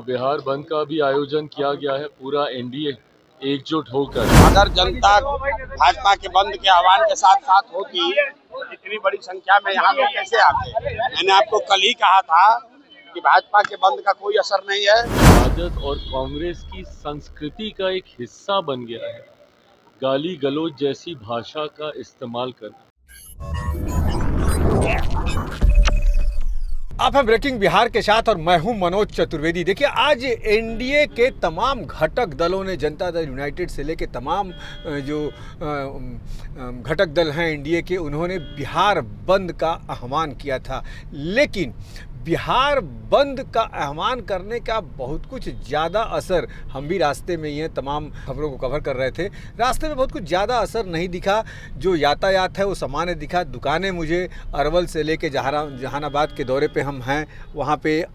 बिहार बंद का भी आयोजन किया गया है। पूरा एनडीए एकजुट होकर। अगर जनता भाजपा के बंद के आह्वान के साथ साथ होती तो इतनी बड़ी संख्या में यहाँ लोग कैसे आते। मैंने आपको कल ही कहा था कि भाजपा के बंद का कोई असर नहीं है। राजद और कांग्रेस की संस्कृति का एक हिस्सा बन गया है गाली गलौज जैसी भाषा का इस्तेमाल करना। आप हैं ब्रेकिंग बिहार के साथ और मैं हूं मनोज चतुर्वेदी। देखिए, आज एनडीए के तमाम घटक दलों ने, जनता दल यूनाइटेड से लेके तमाम जो घटक दल हैं एनडीए के, उन्होंने बिहार बंद का आह्वान किया था। लेकिन बिहार बंद का आह्वान करने का बहुत कुछ ज़्यादा असर, हम भी रास्ते में ही हैं, तमाम खबरों को कवर कर रहे थे, रास्ते में बहुत कुछ ज़्यादा असर नहीं दिखा। जो यातायात है वो सामान्य दिखा। दुकानें, मुझे अरवल से लेके जहानाबाद के दौरे पे हम हैं, वहाँ पे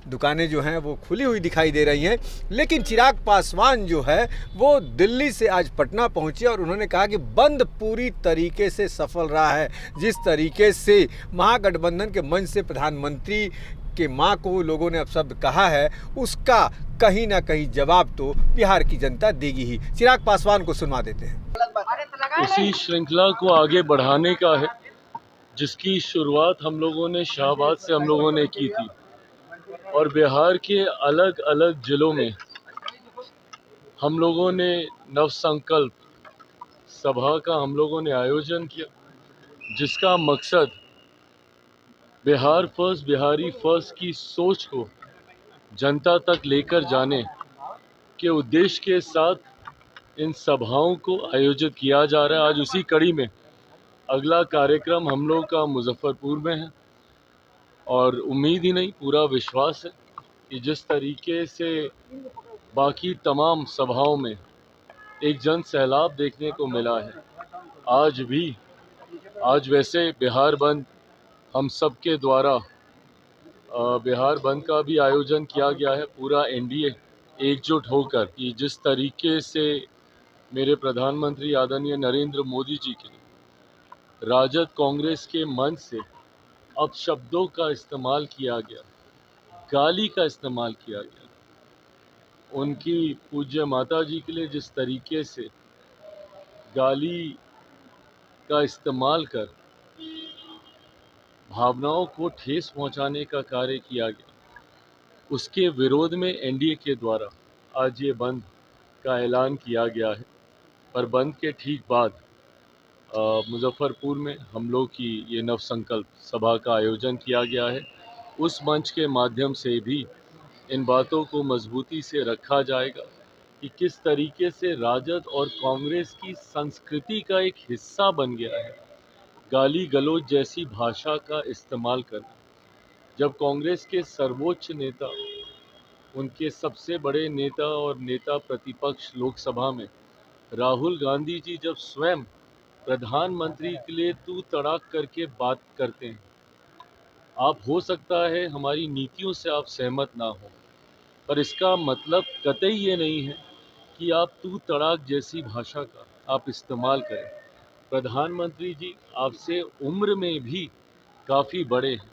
दुकानें जो हैं वो खुली हुई दिखाई दे रही हैं। लेकिन चिराग पासवान जो है वो दिल्ली से आज पटना पहुँचे और उन्होंने कहा कि बंद पूरी तरीके से सफल रहा है। जिस तरीके से महागठबंधन के मंच से प्रधानमंत्री के मां को लोगों ने अपशब्द कहा है, उसका कहीं ना कहीं जवाब तो बिहार की जनता देगी ही। चिराग पासवान को सुनवा देते हैं। उसी श्रृंखला को आगे बढ़ाने का है जिसकी शुरुआत हम लोगों ने शाहबाद से हम लोगों ने की थी, और बिहार के अलग अलग जिलों में हम लोगों ने नवसंकल्प सभा का हम लोगों ने आयोजन किया, जिसका मकसद बिहार फर्स्ट, बिहारी फर्स्ट की सोच को जनता तक लेकर जाने के उद्देश्य के साथ इन सभाओं को आयोजित किया जा रहा है। आज उसी कड़ी में अगला कार्यक्रम हम लोग का मुजफ्फरपुर में है, और उम्मीद ही नहीं, पूरा विश्वास है कि जिस तरीके से बाकी तमाम सभाओं में एक जन सैलाब देखने को मिला है, आज वैसे बिहार बंद हम सब के द्वारा बिहार बंद का भी आयोजन किया गया है। पूरा एनडीए एकजुट होकर कि जिस तरीके से मेरे प्रधानमंत्री आदरणीय नरेंद्र मोदी जी के राजद कांग्रेस के मंच से अपशब्दों का इस्तेमाल किया गया, गाली का इस्तेमाल किया गया, उनकी पूज्य माता जी के लिए जिस तरीके से गाली का इस्तेमाल कर भावनाओं को ठेस पहुंचाने का कार्य किया गया, उसके विरोध में एनडीए के द्वारा आज ये बंद का ऐलान किया गया है। पर बंद के ठीक बाद मुजफ्फरपुर में हम लोग की ये नवसंकल्प सभा का आयोजन किया गया है। उस मंच के माध्यम से भी इन बातों को मजबूती से रखा जाएगा कि किस तरीके से राजद और कांग्रेस की संस्कृति का एक हिस्सा बन गया है गाली गलौज जैसी भाषा का इस्तेमाल करना। जब कांग्रेस के सर्वोच्च नेता, उनके सबसे बड़े नेता और नेता प्रतिपक्ष लोकसभा में राहुल गांधी जी जब स्वयं प्रधानमंत्री के लिए तू तड़ाक करके बात करते हैं, आप हो सकता है हमारी नीतियों से आप सहमत ना हो, पर इसका मतलब कतई ये नहीं है कि आप तू तड़ाक जैसी भाषा का आप इस्तेमाल करें। प्रधानमंत्री जी आपसे उम्र में भी काफ़ी बड़े हैं,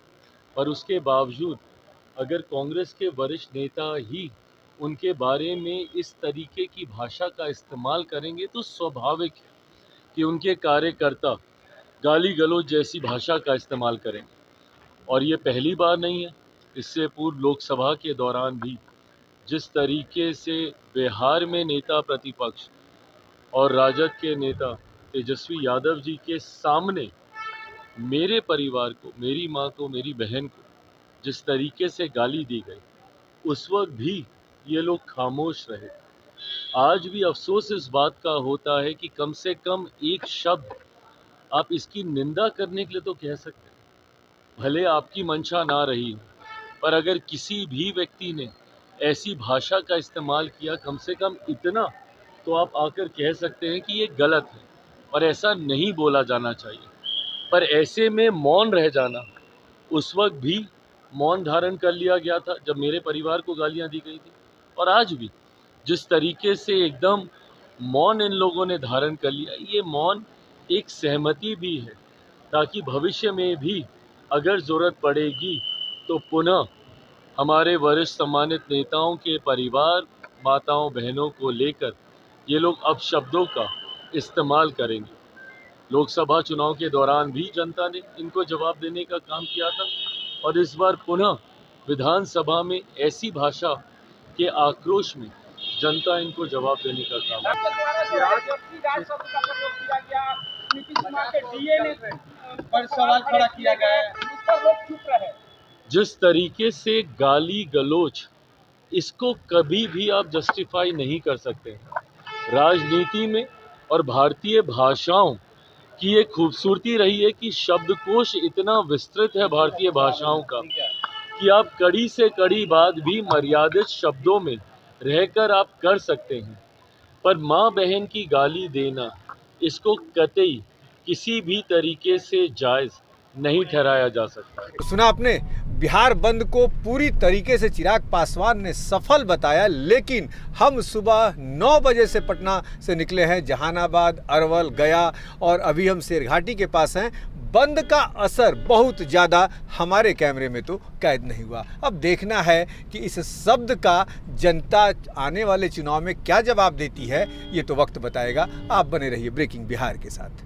पर उसके बावजूद अगर कांग्रेस के वरिष्ठ नेता ही उनके बारे में इस तरीके की भाषा का इस्तेमाल करेंगे तो स्वाभाविक है कि उनके कार्यकर्ता गाली गलौज जैसी भाषा का इस्तेमाल करेंगे। और ये पहली बार नहीं है, इससे पूर्व लोकसभा के दौरान भी जिस तरीके से बिहार में नेता प्रतिपक्ष और राजद के नेता तेजस्वी यादव जी के सामने मेरे परिवार को, मेरी माँ को, मेरी बहन को जिस तरीके से गाली दी गई, उस वक्त भी ये लोग खामोश रहे। आज भी अफसोस इस बात का होता है कि कम से कम एक शब्द आप इसकी निंदा करने के लिए तो कह सकते हैं, भले आपकी मंशा ना रही हो, पर अगर किसी भी व्यक्ति ने ऐसी भाषा का इस्तेमाल किया, कम से कम इतना तो आप आकर कह सकते हैं कि ये गलत है और ऐसा नहीं बोला जाना चाहिए। पर ऐसे में मौन रह जाना, उस वक्त भी मौन धारण कर लिया गया था जब मेरे परिवार को गालियां दी गई थी, और आज भी जिस तरीके से एकदम मौन इन लोगों ने धारण कर लिया, ये मौन एक सहमति भी है ताकि भविष्य में भी अगर ज़रूरत पड़ेगी तो पुनः हमारे वरिष्ठ सम्मानित नेताओं के परिवार, माताओं बहनों को लेकर ये लोग अपशब्दों का इस्तेमाल करेंगे। लोकसभा चुनाव के दौरान भी जनता ने इनको जवाब देने का काम किया था और इस बार पुनः विधानसभा में ऐसी भाषा के आक्रोश में जनता इनको जवाब देने का काम पर सवाल खड़ा किया गया है, उस पर लोग चुप रहे। जिस तरीके से गाली गलौज, इसको कभी भी आप जस्टिफाई नहीं कर सकते। राजनीति में और भारतीय भाषाओं की एक खूबसूरती रही है कि शब्दकोश इतना विस्तृत है भारतीय भाषाओं का कि आप कड़ी से कड़ी बात भी मर्यादित शब्दों में रहकर आप कर सकते हैं। पर माँ बहन की गाली देना, इसको कतई किसी भी तरीके से जायज़ नहीं ठहराया जा सकता। सुना आपने, बिहार बंद को पूरी तरीके से चिराग पासवान ने सफल बताया, लेकिन हम सुबह 9 बजे से पटना से निकले हैं, जहानाबाद, अरवल, गया और अभी हम शेरघाटी के पास हैं। बंद का असर बहुत ज़्यादा हमारे कैमरे में तो कैद नहीं हुआ। अब देखना है कि इस शब्द का जनता आने वाले चुनाव में क्या जवाब देती है, ये तो वक्त बताएगा। आप बने रहिए ब्रेकिंग बिहार के साथ।